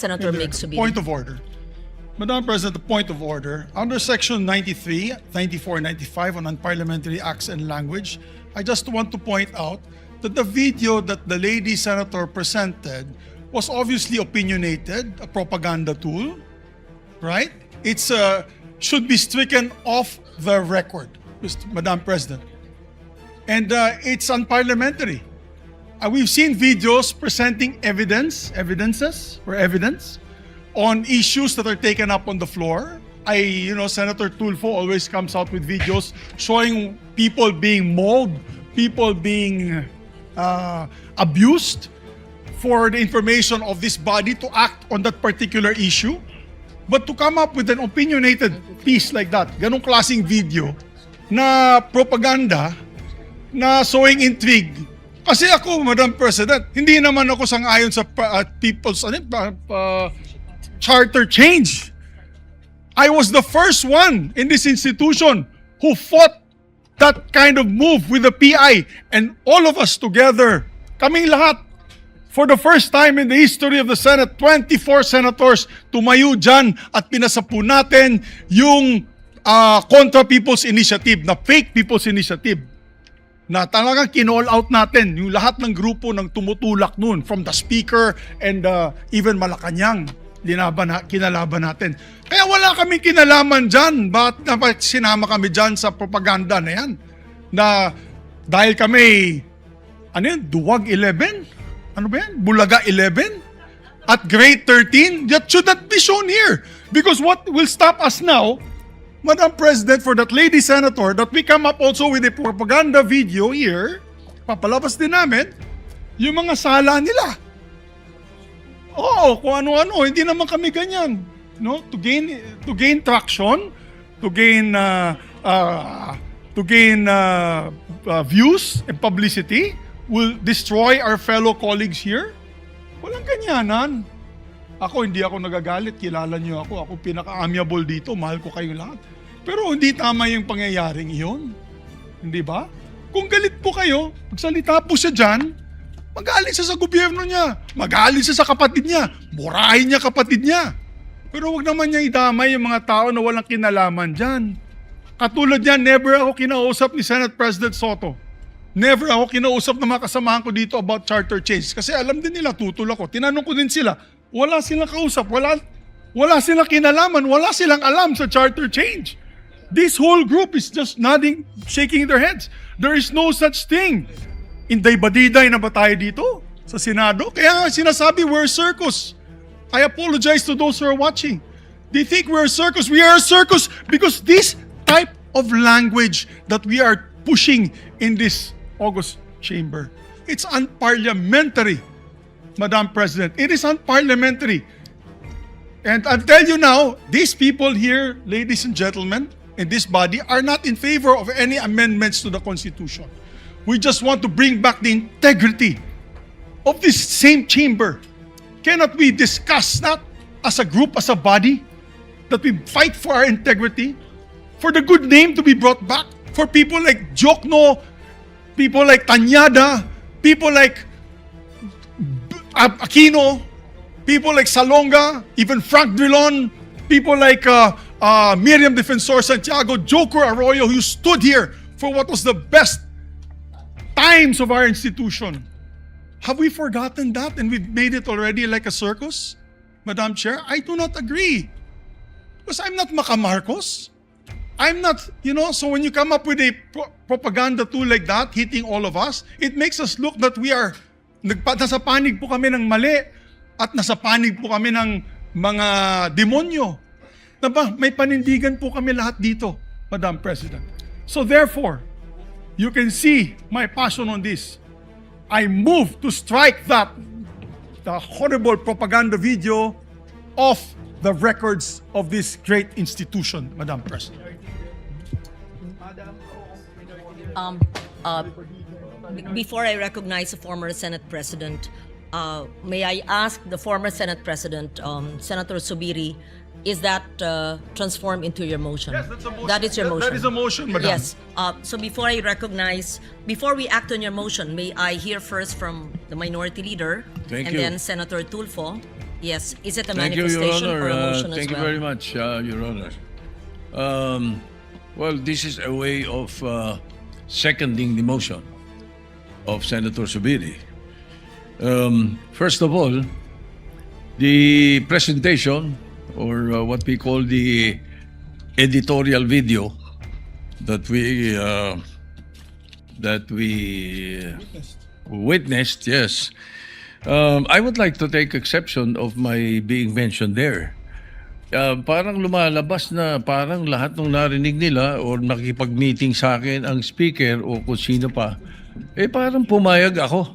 Senator Mig Subiri. Point of order. Madam President, the point of order. Under Section 93, 94, and 95 on unparliamentary acts and language, I just want to point out that the video that the lady senator presented was obviously opinionated, a propaganda tool, right? It's should be stricken off the record, Madam President. And it's unparliamentary. We've seen videos presenting evidence on issues that are taken up on the floor. Senator Tulfo always comes out with videos showing people being mauled, people being abused for the information of this body to act on that particular issue. But to come up with an opinionated piece like that, ganong klaseng video na propaganda, na sowing intrigue. Kasi ako, Madam President, hindi naman ako sang-ayon sa people's charter change. I was the first one in this institution who fought that kind of move with the PI, and all of us together, kaming lahat, for the first time in the history of the Senate, 24 senators tumayo dyan at pinasapu natin yung Contra People's Initiative, na fake People's Initiative, na talagang kinall out natin yung lahat ng grupo ng tumutulak nun, from the Speaker and even Malacanang, kinalaban natin. Kaya wala kaming kinalaman dyan. Bakit sinama kami dyan sa propaganda na yan? Na dahil kami, Duwag 11? Ano ba yan? Bulaga 11? At grade 13? That should not be shown here. Because what will stop us now, Madam President, for that lady senator, that we come up also with a propaganda video here, papalabas din namin, yung mga sala nila. Oo, kung ano-ano, hindi naman kami ganyan. No? To gain traction, to gain views and publicity, will destroy our fellow colleagues here? Walang ganyanan. Ako, hindi ako nagagalit. Kilala niyo ako. Ako pinaka-amiable dito. Mahal ko kayo lahat. Pero hindi tama yung pangyayaring iyon. Hindi ba? Kung galit po kayo, magsalita po siya dyan, magalit siya sa gobyerno niya. Magalit siya sa kapatid niya. Murahin niya kapatid niya. Pero wag naman niya idamay yung mga tao na walang kinalaman dyan. Katulad niya, never ako kinausap ni Senate President Soto. Never ako kinausap ng mga kasamahan ko dito about charter change. Kasi alam din nila, tutol ako. Tinanong ko din sila, wala silang kausap, wala silang kinalaman, wala silang alam sa charter change. This whole group is just nodding, shaking their heads. There is no such thing. Inday-badiday na ba tayo dito sa Senado? Kaya nga sinasabi, we're a circus. I apologize to those who are watching. They think we're a circus. We are a circus because this type of language that we are pushing in this August chamber, it's unparliamentary, Madam President. It is unparliamentary. And I'll tell you now, these people here, ladies and gentlemen, in this body, are not in favor of any amendments to the Constitution. We just want to bring back the integrity of this same chamber. Cannot we discuss that as a group, as a body, that we fight for our integrity, for the good name to be brought back, for people like Jokno, people like Tanyada, people like Aquino, people like Salonga, even Frank Drilon, people like Miriam Defensor Santiago, Joker Arroyo, who stood here for what was the best times of our institution. Have we forgotten that and we've made it already like a circus? Madam Chair, I do not agree. Because I'm not Macamarcos. I'm not, so when you come up with a propaganda tool like that, hitting all of us, it makes us look that we are, nasa panig po kami ng mali at nasa panig po kami ng mga demonyo. Diba? May panindigan po kami lahat dito, Madam President. So therefore, you can see my passion on this. I move to strike the horrible propaganda video off the records of this great institution, Madam President. Before I recognize the former Senate President, may I ask the former Senate President, Senator Subiri, is that transformed into your motion? Yes, that's a motion. That is your motion. That is a motion, Madam. Yes. So before we act on your motion, may I hear first from the Minority Leader, Thank and you. then Senator Tulfo, Yes. Is it a Thank you, Your manifestation Honor. or a motion as Thank you well? very much, Your Honor. Well, this is a way of seconding the motion of Senator Subiri. First of all, the presentation, or what we call the editorial video that we witnessed, yes. I would like to take exception of my being mentioned there. Parang lumalabas na parang lahat ng narinig nila or nakikipag-meeting sa akin ang speaker o kung sino pa, parang pumayag ako.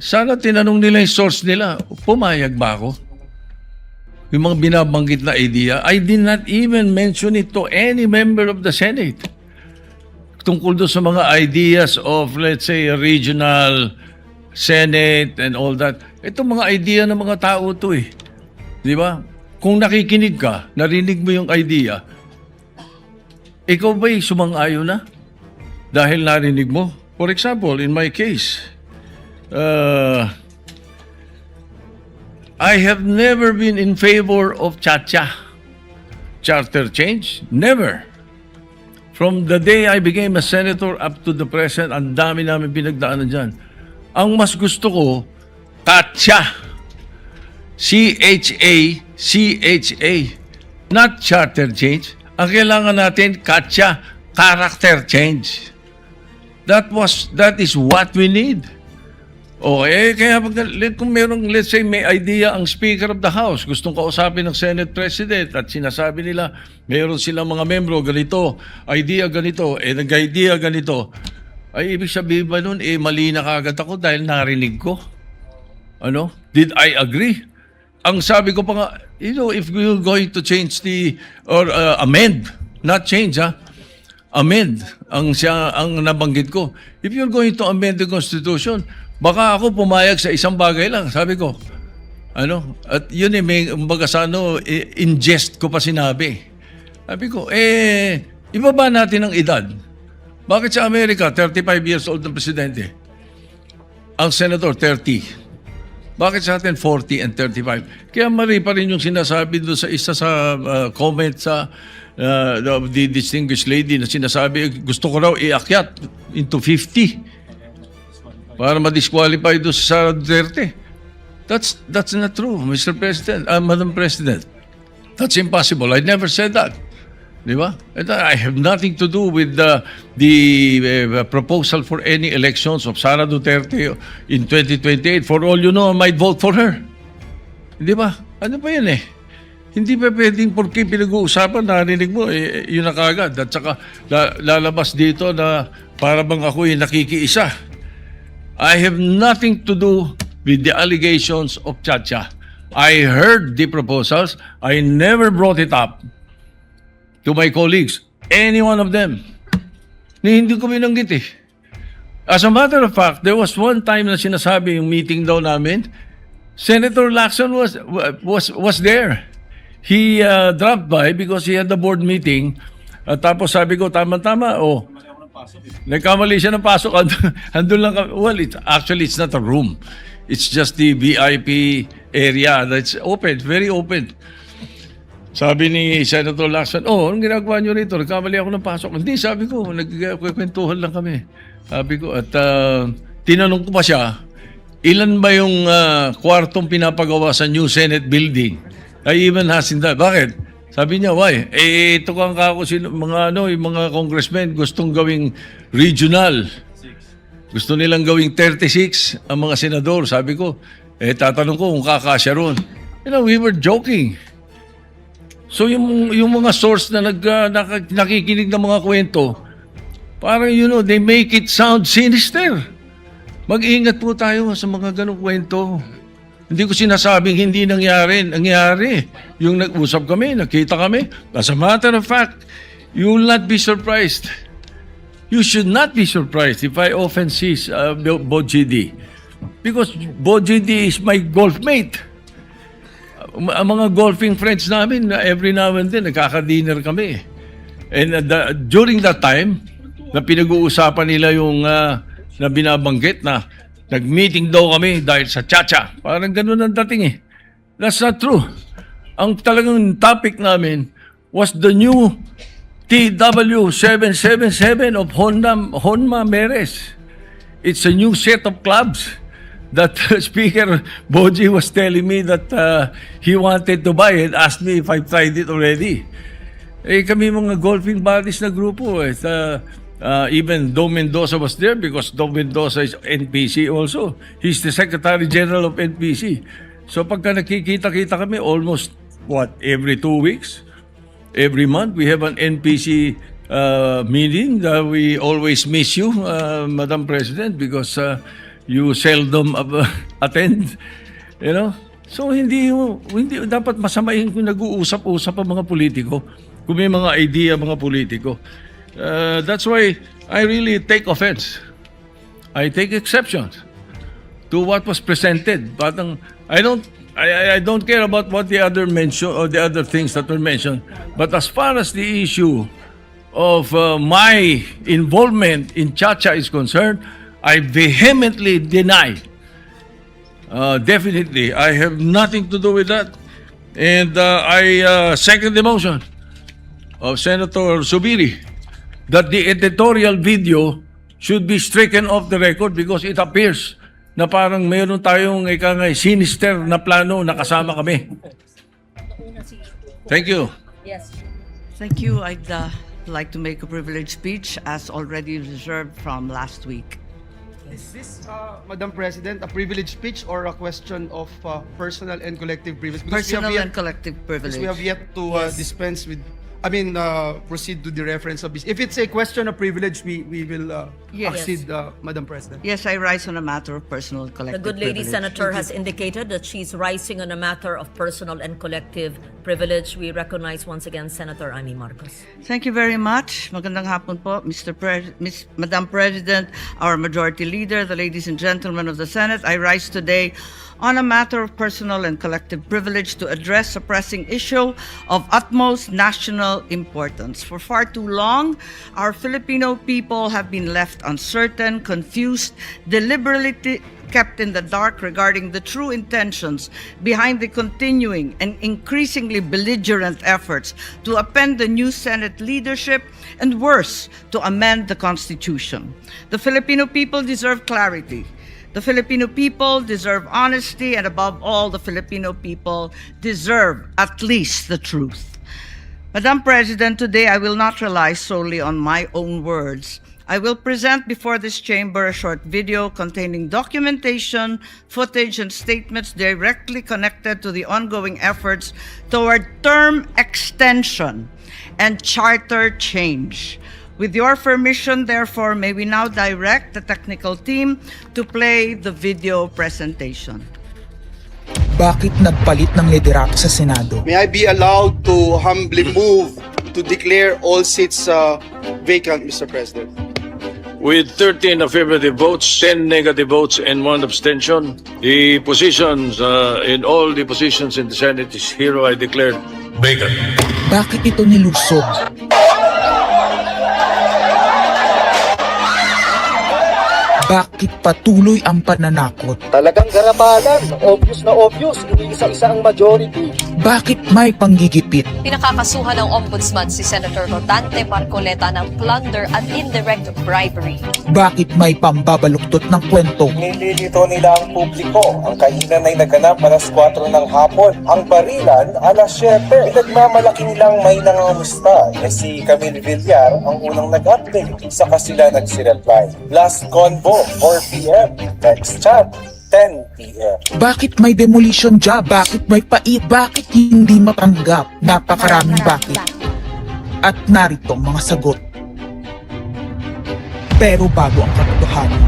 Sana tinanong nila yung source nila, pumayag ba ako? Yung mga binabanggit na idea, I did not even mention it to any member of the Senate. Tungkol doon sa mga ideas of, let's say, a regional Senate and all that. Ito mga idea ng mga tao to eh. Di ba? Kung nakikinig ka, narinig mo yung idea, ikaw ba'y sumang-ayon na? Dahil narinig mo? For example, in my case, I have never been in favor of charter change. Never. From the day I became a senator up to the present, ang dami namin pinagdaanan dyan. Ang mas gusto ko, CHA. C-H-A, not charter change. Ang kailangan natin, CHA, character change. That is what we need. Kaya kung merong, let's say, may idea ang Speaker of the House, gustong kausapin ng Senate President at sinasabi nila, meron silang mga membro, ganito, idea ganito, nag-idea ganito, ay ibig sabihin ba nun, mali na kagad ako dahil narinig ko? Ano? Did I agree? Ang sabi ko pa nga, if we're going to change or amend, not change amend, ang nabanggit ko. If you're going to amend the Constitution, baka ako pumayag sa isang bagay lang, sabi ko. At yun in jest ko pa sinabi. Sabi ko, ibaba natin ang edad. Bakit sa Amerika, 35 years old ng presidente? Ang senator, 30. Bakit sa atin 40 and 35? Kaya mali pa rin yung sinasabi doon sa isa sa comment sa the distinguished lady na sinasabi, gusto ko raw iakyat into 50 para ma-disqualify doon sa Duterte. That's not true, Mr. President, Madam President. That's impossible. I never said that. Di ba? I have nothing to do with the proposal for any elections of Sara Duterte in 2028. For all you know, I might vote for her. Di ba? Ano pa yun eh? Hindi pa pwedeng porque pinag-uusapan, narinig mo, yun na kagad. At saka lalabas dito na para bang ako'y nakikiisa. I have nothing to do with the allegations of Chacha. I heard the proposals. I never brought it up to my colleagues, any one of them. Hindi ko binanggit eh. As a matter of fact, there was one time na sinasabi yung meeting daw namin, Senator Lacson was there. He dropped by because he had the board meeting. Tapos sabi ko, tama-tama, nagkamali siya ng pasok. Andun lang kami. Well, it's not a room. It's just the VIP area that's open, very open. Sabi ni Senator Lacson, anong ginagawa nyo rito? Nagkamali ako ng pasok. Hindi, sabi ko, nagkwentuhan lang kami. Sabi ko, at tinanong ko pa siya, ilan ba yung kwartong pinapagawa sa new Senate building? I even asked that. Bakit? Sabi niya, why? Ito kang kako, yung mga congressmen gustong gawing regional. Gusto nilang gawing 36 ang mga senador. Sabi ko, tatanong ko kung kakasya ron. We were joking. So yung mga source na nakikinig ng mga kwento, parang they make it sound sinister. Mag-ingat po tayo sa mga ganong kwento. Hindi ko sinasabing hindi nangyari. Nangyari. Yung nag-usap kami, nakita kami. As a matter of fact, you will not be surprised. You should not be surprised if I often see Bo-GD. Because Bo-GD is my golf mate. Ang mga golfing friends namin, every now and then, nagkaka-dinner kami. And during that time, na pinag-uusapan nila yung na binabanggit na nag-meeting daw kami dahil sa Chacha. Parang ganun ang dating eh. That's not true. Ang talagang topic namin was the new TW777 of Honma Meres. It's a new set of clubs that Speaker Boji was telling me that he wanted to buy and asked me if I've tried it already. Eh kami mga golfing buddies na grupo eh. Even Dom Mendoza was there because Dom Mendoza is NPC also. He's the Secretary General of NPC. So pagka nakikita-kita kami almost every 2 weeks, every month we have an NPC meeting. We always miss you, Madam President, because you seldom attend. You know? So hindi dapat masamahin kung nag-uusap-usap ang mga politiko. Kung may mga idea mga politiko. That's why I really take offense. I take exception to what was presented. Parang I don't care about what the other mention or the other things that were mentioned. But as far as the issue of my involvement in Chacha is concerned, I vehemently deny. Definitely, I have nothing to do with that. And I second the motion of Senator Subiri that the editorial video should be stricken off the record because it appears na parang mayroon tayong sinister na plano na kasama kami. Thank you. Yes. Thank you. I'd like to make a privileged speech as already reserved from last week. Is this, Madam President, a privilege speech or a question of personal and collective privilege? Because Personal and collective privilege. we have yet to dispense with, proceed to the reference of this. If it's a question of privilege, we will Yes. accede, Madam President. Yes, I rise on a matter of personal and The collective good lady privilege. senator has indicated that she's rising on a matter of personal and collective privilege. We recognize once again Senator Amy Marcos. Thank you very much. Magandang hapon po, Madam President, our Majority Leader, the ladies and gentlemen of the Senate. I rise today on a matter of personal and collective privilege to address a pressing issue of utmost national importance. For far too long, our Filipino people have been left uncertain, confused, deliberately kept in the dark regarding the true intentions behind the continuing and increasingly belligerent efforts to append the new Senate leadership and worse, to amend the Constitution. The Filipino people deserve clarity. The Filipino people deserve honesty, and above all, the Filipino people deserve at least the truth. Madam President, today I will not rely solely on my own words. I will present before this chamber a short video containing documentation, footage, and statements directly connected to the ongoing efforts toward term extension and charter change. With your permission, therefore, may we now direct the technical team to play the video presentation. Bakit nagpalit ng liderato sa Senado? May I be allowed to humbly move to declare all seats vacant, Mr. President? With 13 affirmative votes, 10 negative votes, and 1 abstention, the positions in all the positions in the Senate is hereby declared vacant. Bakit ito nilusog? Bakit patuloy ang pananakot? Talagang garapalan, obvious na obvious, iniisa-isa ang majority. Bakit may panggigipit? Pinakakasuhan ng Ombudsman si Senator Rodante Marcoleta ng plunder at indirect bribery. Bakit may pambabaluktot ng kwento? Nililito nila ang publiko. Ang kainan ay naganap alas 4 ng hapon. Ang barilan alas 7. Pinagmamalaki nilang may nangangamusta. Si Camille Villar ang unang nag-update. Saka sila nagsireply. Last convo, 4 p.m. Next chat, 10 p.m. Bakit may demolition job? Bakit may pait? Bakit hindi matanggap? Napakaraming bakit. At narito ang mga sagot. Pero bago ang katotohanan,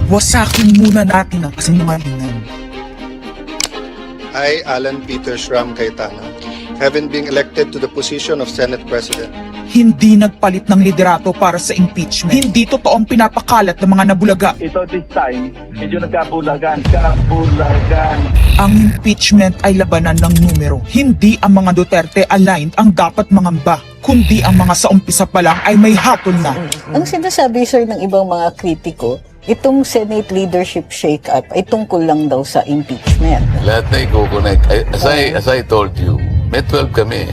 wasakin muna natin ang kasinungalingan. I, Alan Peter Shram Cayetano, having been elected to the position of Senate President, Hindi nagpalit ng liderato para sa impeachment. Hindi totoong pinapakalat ng mga nabulaga. Ito this time, medyo nagkabulagan. Kabulagan. Ang impeachment ay labanan ng numero. Hindi ang mga Duterte aligned ang dapat mangamba, kundi ang mga sa umpisa pa lang ay may hatol na. Ang sinasabi, sir, ng ibang mga kritiko, Itong Senate leadership shake-up ay tungkol lang daw sa impeachment. Lahat na i-connect. As I told you, may 12 kami.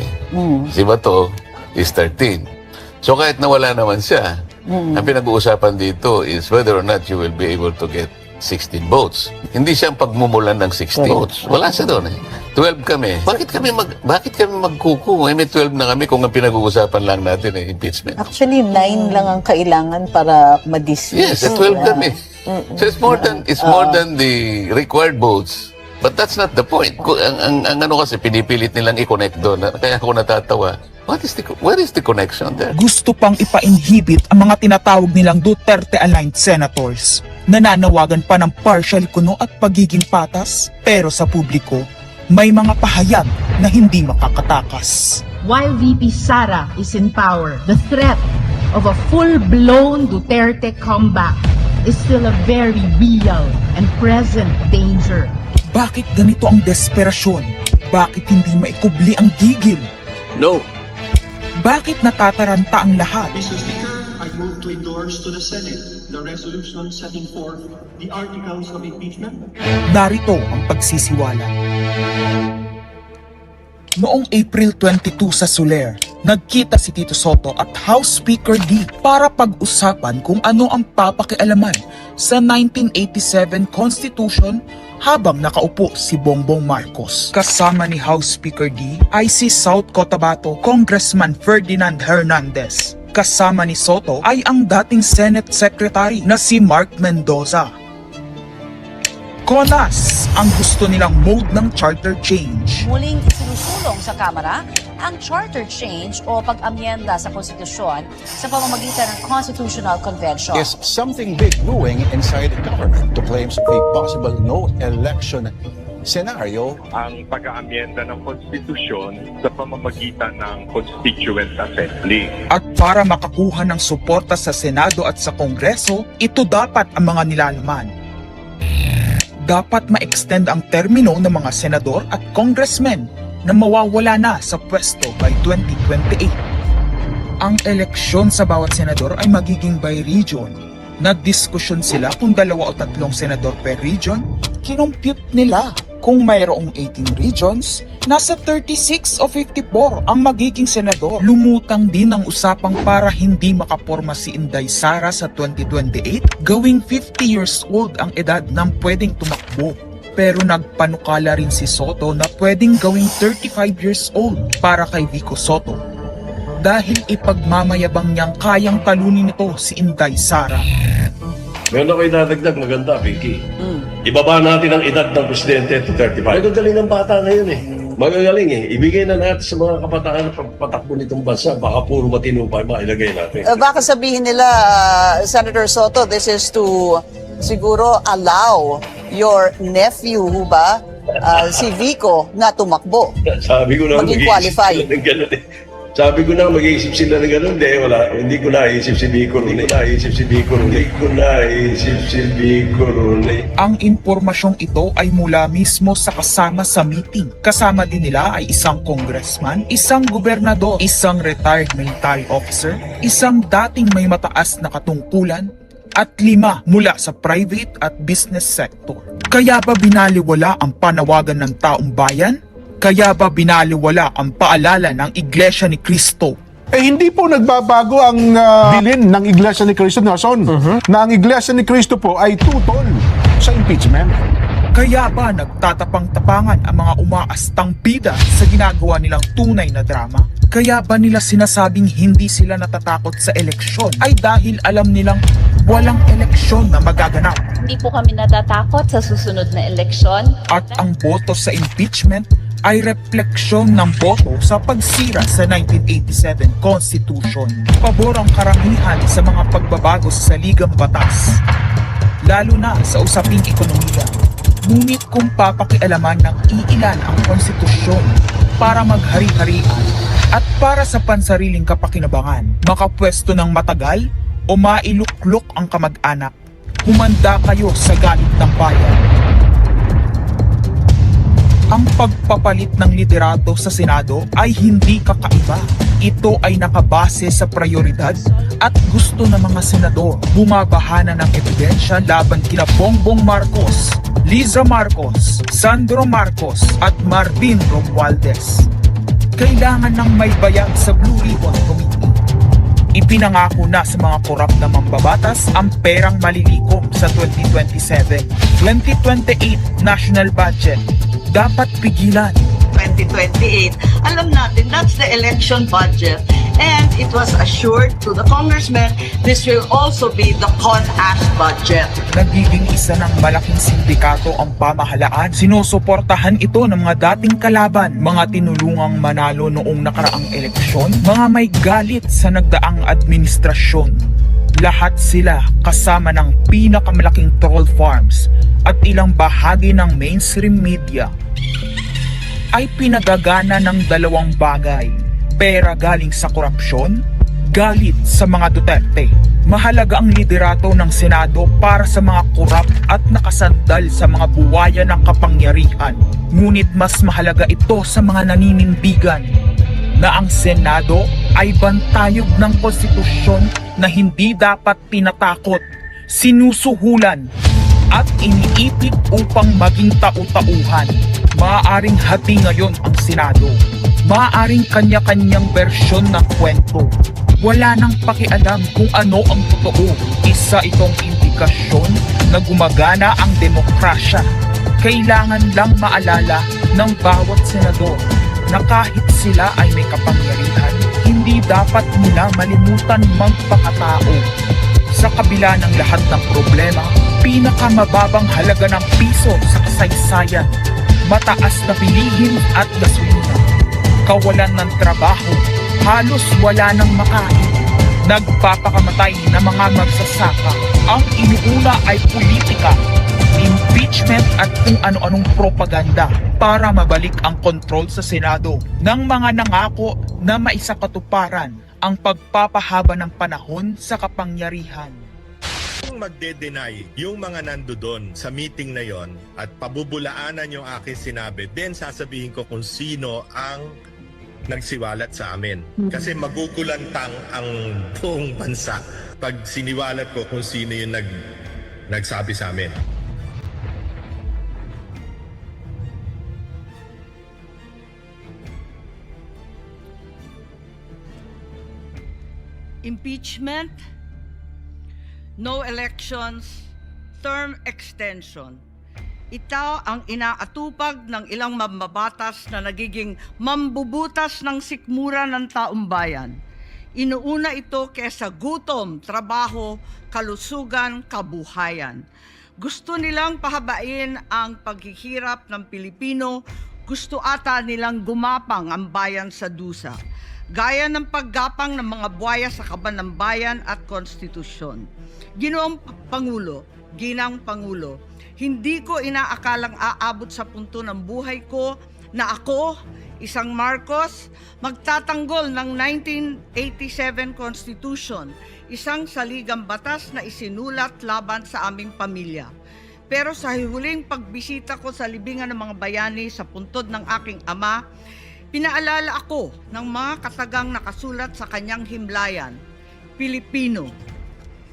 Si Bato is 13. So kahit nawala naman siya, ang pinag-uusapan dito is whether or not you will be able to get 16 votes. Hindi siya ang pagmumulan ng 16 votes. Wala siya doon eh. 12 kami. Bakit kami magkuku? May 12 na kami kung ang pinag-uusapan lang natin ay impeachment. Actually, 9 lang ang kailangan para ma-dismiss. Yes, 12 kami. So it's more than the required votes. But that's not the point. Ang ano kasi pinipilit nilang i-connect doon. Kaya ako natatawa. Where is the connection there? Gusto pang ipa-inhibit ang mga tinatawag nilang Duterte-aligned senators. Nananawagan pa ng partial kuno at pagiging patas, pero sa publiko, may mga pahayag na hindi makakatakas. While VP Sara is in power, the threat of a full-blown Duterte comeback is still a very real and present danger. Bakit ganito ang desperasyon? Bakit hindi maikubli ang gigil? No. Bakit natataranta ang lahat? Mr. Speaker, I move to endorse to the Senate the resolution setting forth the articles of impeachment. Narito ang pagsisiwala. Noong April 22 sa Soler, nagkita si Tito Soto at House Speaker D para pag-usapan kung ano ang papakialaman sa 1987 Constitution habang nakaupo si Bongbong Marcos. Kasama ni House Speaker D ay si South Cotabato Congressman Ferdinand Hernandez. Kasama ni Soto ay ang dating Senate Secretary na si Mark Mendoza. Konas ang gusto nilang mode ng charter change. Muling isinusulong sa Kamara ang charter change o pag-amyenda sa konstitusyon sa pamamagitan ng Constitutional Convention. Is something big brewing inside the government to claims of a possible no-election scenario. Ang pag-aamyenda ng konstitusyon sa pamamagitan ng Constituent Assembly. At para makakuha ng suporta sa Senado at sa Kongreso, ito dapat ang mga nilalaman. Dapat ma-extend ang termino ng mga senador at congressmen na mawawala na sa pwesto by 2028. Ang eleksyon sa bawat senador ay magiging by region. Nagdiskusyon sila kung 2 o 3 senador per region. Kinompute nila kung mayroong 18 regions, nasa 36 o 54 ang magiging senador. Lumutang din ang usapang para hindi makaporma si Inday Sara sa 2028, gawing 50 years old ang edad ng pwedeng tumakbo. Pero nagpanukala rin si Soto na pwedeng gawing 35 years old para kay Vico Soto. Dahil ipagmamayabang niyang kayang talunin ito si Inday Sara. Meron ako idadagdag maganda, Pinky. Ibaba natin ang edad ng presidente to 35. Magagaling ng bata ngayon eh. Magagaling eh. Ibigay na natin sa mga kabataan na pagpatakbo nitong bansa. Baka puro matino pa mailagay natin. Baka sabihin nila, Senator Soto, this is to siguro allow your nephew, ba, si Vico, na tumakbo. Sabi ko na maging qualify. Sabi ko na mag-iisip sila ng gano'n. Hindi ko naisip si Vico Ronay. Ang impormasyong ito ay mula mismo sa kasama sa meeting. Kasama din nila ay isang congressman, isang gobernador, isang retired military officer, isang dating may mataas na katungkulan, at 5 mula sa private at business sector. Kaya ba binaliwala ang panawagan ng taong bayan? Kaya ba binaliwala ang paalala ng Iglesia ni Cristo? Hindi po nagbabago ang bilin ng Iglesia ni Cristo, Nelson, na ang Iglesia ni Cristo po ay tutol sa impeachment. Kaya ba nagtatapang-tapangan ang mga umaastang bida sa ginagawa nilang tunay na drama? Kaya ba nila sinasabing hindi sila natatakot sa eleksyon ay dahil alam nilang walang eleksyon na magaganap? Hindi po kami natatakot sa susunod na eleksyon. At ang boto sa impeachment ay refleksyon ng boto sa pagsira sa 1987 Constitution. Pabor ang karamihan sa mga pagbabago sa saligang batas, lalo na sa usaping ekonomiya. Ngunit kung papakialaman ng iilan ang konstitusyon para maghari-harian at para sa pansariling kapakinabangan, makapwesto ng matagal o mailuklok ang kamag-anak, humanda kayo sa galit ng bayan. Ang pagpapalit ng liderato sa Senado ay hindi kakaiba. Ito ay nakabase sa prioridad at gusto ng mga senador. Bumabahana ng ebidensya laban kina Bongbong Marcos, Liza Marcos, Sandro Marcos at Marvin Romualdez. Kailangan ng may bayag sa Blue Ribbon Committee. Ipinangako na sa mga korap na mambabatas ang perang malilikom sa 2027. 2028 national budget dapat pigilan. 2028, alam natin that's the election budget, and it was assured to the congressmen this will also be the CONAS budget. Nagiging isa ng malaking sindikato ang pamahalaan. Sinusuportahan ito ng mga dating kalaban, mga tinulungang manalo noong nakaraang eleksyon, mga may galit sa nagdaang administrasyon. Lahat sila kasama ng pinakamalaking troll farms at ilang bahagi ng mainstream media ay pinagagana ng dalawang bagay. Pera galing sa korupsyon, galit sa mga Duterte. Mahalaga ang liderato ng Senado para sa mga korap at nakasandal sa mga buwaya ng kapangyarihan. Ngunit mas mahalaga ito sa mga naninindigan na ang Senado ay bantayog ng konstitusyon na hindi dapat tinatakot, sinusuhulan at iniipit upang maging tau-tauhan. Maaaring hati ngayon ang Senado. Maaaring kanya-kanyang bersyon ng kwento. Wala nang pakialam kung ano ang totoo. Isa itong indikasyon na gumagana ang demokrasya. Kailangan lang maalala ng bawat senador na kahit sila ay may kapangyarihan, hindi dapat nila malimutan magpakatao. Sa kabila ng lahat ng problema, pinakamababang halaga ng piso sa kasaysayan, mataas na bilihin at gasolina, kawalan ng trabaho, halos wala nang makain, nagpapakamatay na mga magsasaka. Ang inuuna ay politika, impeachment at kung ano-anong propaganda para mabalik ang kontrol sa Senado ng mga nangako na maisakatuparan ang pagpapahaba ng panahon sa kapangyarihan. Kung magde-deny yung mga nandoon sa meeting na yon at pabubulaanan yung aking sinabi, then sasabihin ko kung sino ang nagsiwalat sa amin. Kasi magugulantang ang buong bansa pag siniwalat ko kung sino yung nagsabi sa amin. Impeachment, no elections, term extension. Ito ang inaatupag ng ilang mambabatas na nagiging mambubutas ng sikmura ng taong bayan. Inuuna ito kesa gutom, trabaho, kalusugan, kabuhayan. Gusto nilang pahabain ang paghihirap ng Pilipino, gusto ata nilang gumapang ang bayan sa dusa, gaya ng paggapang ng mga buwaya sa kaban ng bayan at konstitusyon. Ginoong Pangulo, Ginang Pangulo, hindi ko inaakalang aabot sa punto ng buhay ko na ako, isang Marcos, magtatanggol ng 1987 Constitution, isang saligang batas na isinulat laban sa aming pamilya. Pero sa huling pagbisita ko sa libingan ng mga bayani sa puntod ng aking ama, pinaalala ako ng mga katagang nakasulat sa kanyang himlayan, Pilipino.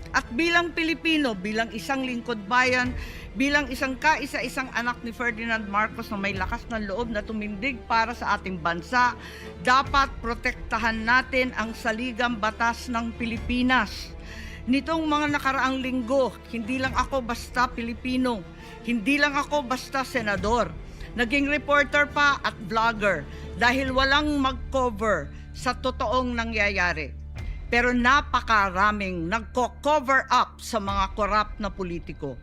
At bilang Pilipino, bilang isang lingkod bayan, bilang isang kaisa-isang anak ni Ferdinand Marcos na may lakas ng loob na tumindig para sa ating bansa, dapat protektahan natin ang saligang batas ng Pilipinas. Nitong mga nakaraang linggo, hindi lang ako basta Pilipino, hindi lang ako basta senador, naging reporter pa at vlogger dahil walang mag-cover sa totoong nangyayari. Pero napakaraming nagko-cover up sa mga korap na politiko.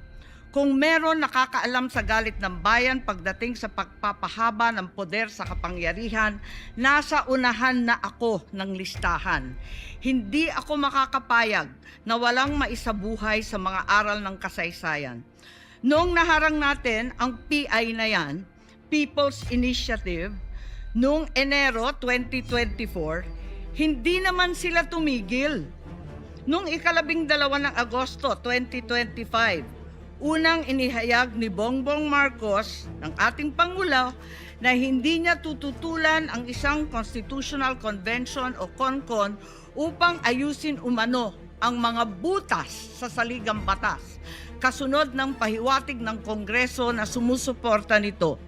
Kung meron nakakaalam sa galit ng bayan pagdating sa pagpapahaba ng poder sa kapangyarihan, nasa unahan na ako ng listahan. Hindi ako makakapayag na walang maisabuhay sa mga aral ng kasaysayan. Noong naharang natin ang PI na yan, People's Initiative, noong Enero 2024, hindi naman sila tumigil. Noong 12 ng Agosto 2025, Unang inihayag ni Bongbong Marcos ng ating Pangulo na hindi niya tututulan ang isang Constitutional Convention o CONCON upang ayusin umano ang mga butas sa saligang batas, kasunod ng pahiwatig ng Kongreso na sumusuporta nito.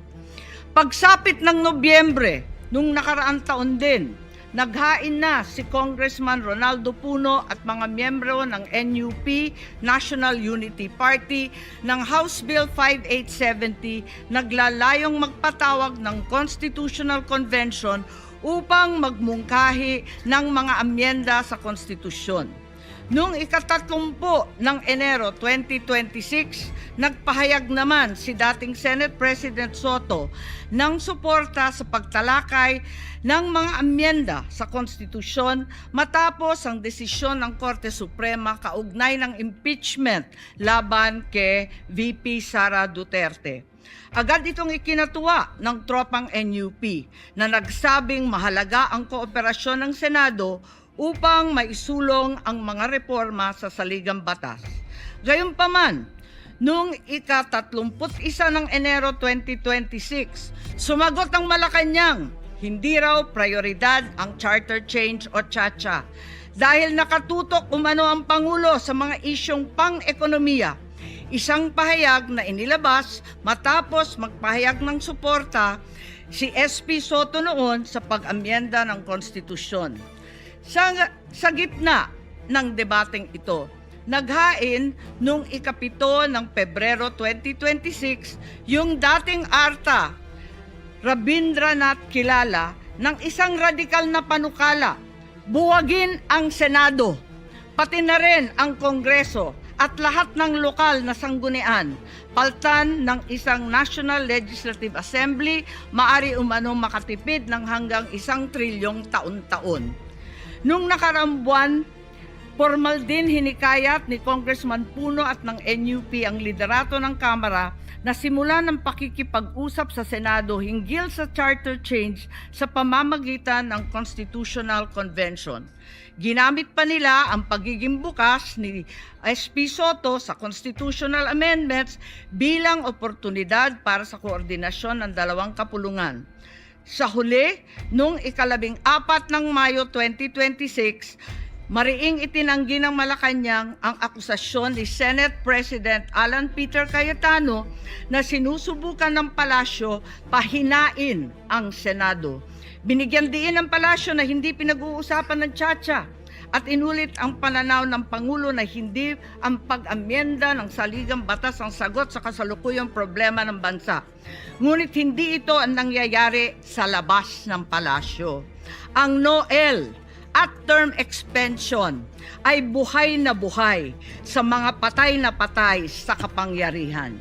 Pagsapit ng Nobyembre, nung nakaraang taon din, naghain na si Congressman Ronaldo Puno at mga miyembro ng NUP, National Unity Party, ng House Bill 5870 naglalayong magpatawag ng Constitutional Convention upang magmungkahi ng mga amyenda sa konstitusyon. Noong ika-30 ng Enero 2026, nagpahayag naman si dating Senate President Soto ng suporta sa pagtalakay ng mga amyenda sa konstitusyon matapos ang desisyon ng Korte Suprema kaugnay ng impeachment laban kay VP Sara Duterte. Agad itong ikinatuwa ng tropang NUP na nagsabing mahalaga ang kooperasyon ng Senado upang maisulong ang mga reforma sa saligang batas. Gayunpaman, noong ika-31 ng Enero 2026, sumagot ang Malacanang, hindi raw prioridad ang charter change o CHACHA dahil nakatutok umano ang Pangulo sa mga isyong pang-ekonomiya. Isang pahayag na inilabas matapos magpahayag ng suporta si SP Soto noon sa pag-amyenda ng konstitusyon. Sa gitna ng debateng ito, naghain noong ika-7 ng Pebrero 2026 yung dating ARTA, Rabindranath Kilala, ng isang radikal na panukala, buwagin ang Senado, pati na rin ang Kongreso at lahat ng lokal na sanggunian, paltan ng isang National Legislative Assembly, maari umano makatipid ng hanggang 1 trilyong taon-taon. Noong nakaraang buwan, formal din hinikayat ni Congressman Puno at ng NUP ang liderato ng Kamara na simulan ng pakikipag-usap sa Senado hinggil sa charter change sa pamamagitan ng Constitutional Convention. Ginamit pa nila ang pagiging bukas ni SP Soto sa constitutional amendments bilang oportunidad para sa koordinasyon ng dalawang kapulungan. Sa huli, noong ika-14 ng Mayo 2026, mariing itinanggi ng Malacanang ang akusasyon ni Senate President Alan Peter Cayetano na sinusubukan ng palasyo pahinain ang Senado. Binigyan diin ng palasyo na hindi pinag-uusapan ng CHACHA at inulit ang pananaw ng Pangulo na hindi ang pag-amyenda ng saligang batas ang sagot sa kasalukuyang problema ng bansa. Ngunit hindi ito ang nangyayari sa labas ng palasyo. Ang NOEL at term extension ay buhay na buhay sa mga patay na patay sa kapangyarihan.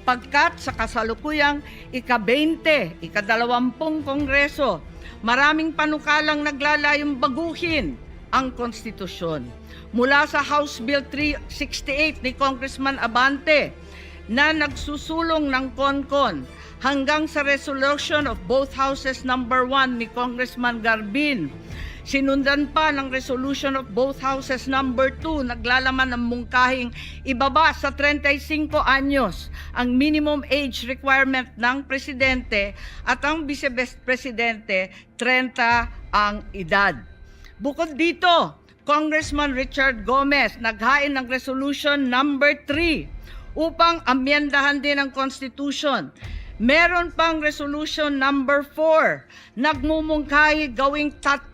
Pagkat sa kasalukuyang ika-20, ika-20 Kongreso, maraming panukalang naglalayong baguhin ang konstitusyon. Mula sa House Bill 368 ni Congressman Abante na nagsusulong ng CONCON hanggang sa resolution of both houses number 1 ni Congressman Garbin. Sinundan pa ng resolution of both houses number 2 naglalaman ng mungkahing ibaba sa 35 anyos ang minimum age requirement ng presidente at ang vice-presidente 30 ang edad. Bukod dito, Congressman Richard Gomez naghain ng resolution number 3 upang amyendahan din ang Constitution. Meron pang resolution number 4, nagmumungkahi gawing 3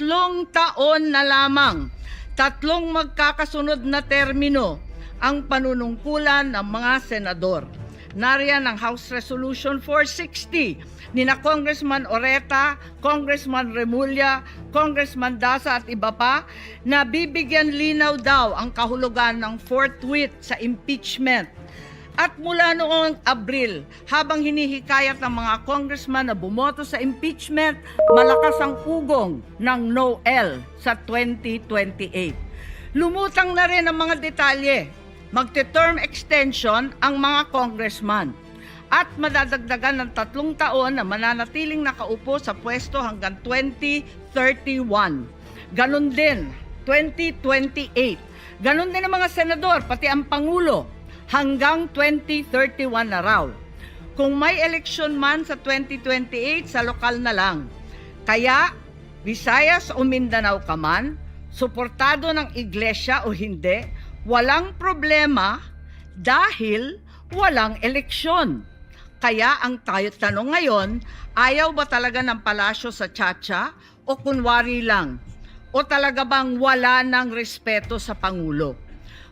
taon na lamang, 3 magkakasunod na termino ang panunungkulan ng mga senador. Nariyan ang House Resolution 460 ni na Congressman Oreta, Congressman Remulla, Congressman Daza at iba pa na bibigyan linaw daw ang kahulugan ng forthwith sa impeachment. At mula noong Abril, habang hinihikayat ng mga congressman na bumoto sa impeachment, malakas ang ugong ng NOEL sa 2028. Lumutang na rin ang mga detalye. Magte-term extension ang mga congressman at madadagdagan ng 3 taon na mananatiling nakaupo sa pwesto hanggang 2031. Ganon din, 2028. Ganon din ang mga senador, pati ang Pangulo. hanggang 2031 na raw. Kung may eleksyon man sa 2028, sa lokal na lang. Kaya, Visayas o Mindanao ka man, suportado ng iglesia o hindi, walang problema dahil walang eleksyon. Kaya ang tanong ngayon, ayaw ba talaga ng palasyo sa Chacha o kunwari lang? O talaga bang wala ng respeto sa Pangulo?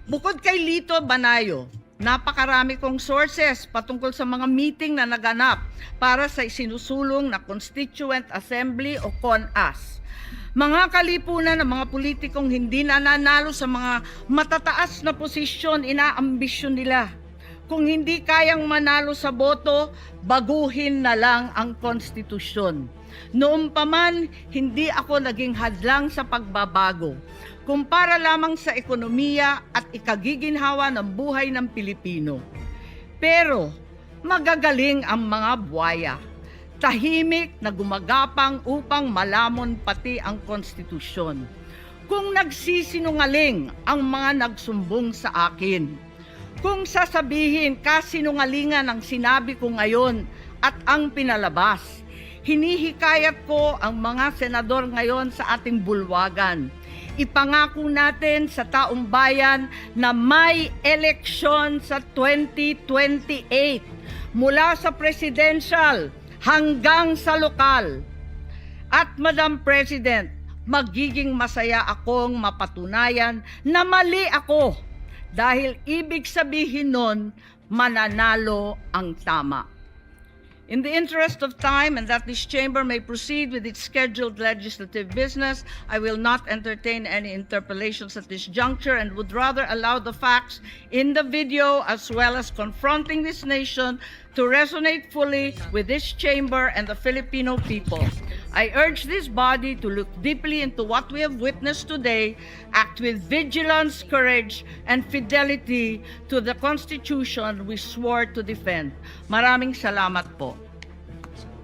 Bukod kay Lito Banayo, napakarami kong sources patungkol sa mga meeting na naganap para sa isinusulong na Constituent Assembly o CONAS. Mga kalipunan ng mga politikong hindi nananalo sa mga matataas na posisyon, inaambisyon nila. Kung hindi kayang manalo sa boto, baguhin na lang ang konstitusyon. Noon pa man, hindi ako naging hadlang sa pagbabago. Kumpara lamang sa ekonomiya at ikagiginhawa ng buhay ng Pilipino. Pero magagaling ang mga buwaya. Tahimik na gumagapang upang malamon pati ang konstitusyon. Kung nagsisinungaling ang mga nagsumbong sa akin, kung sasabihin kasinungalingan ang sinabi ko ngayon at ang pinalabas, hinihikayat ko ang mga senador ngayon sa ating bulwagan. Ipangako natin sa taong bayan na may eleksyon sa 2028 mula sa presidential hanggang sa lokal. At Madam President, magiging masaya akong mapatunayan na mali ako dahil ibig sabihin nun mananalo ang tama. In the interest of time and that this chamber may proceed with its scheduled legislative business, I will not entertain any interpellations at this juncture and would rather allow the facts in the video as well as confronting this nation to resonate fully with this chamber and the Filipino people. I urge this body to look deeply into what we have witnessed today, act with vigilance, courage, and fidelity to the Constitution we swore to defend. Maraming salamat po.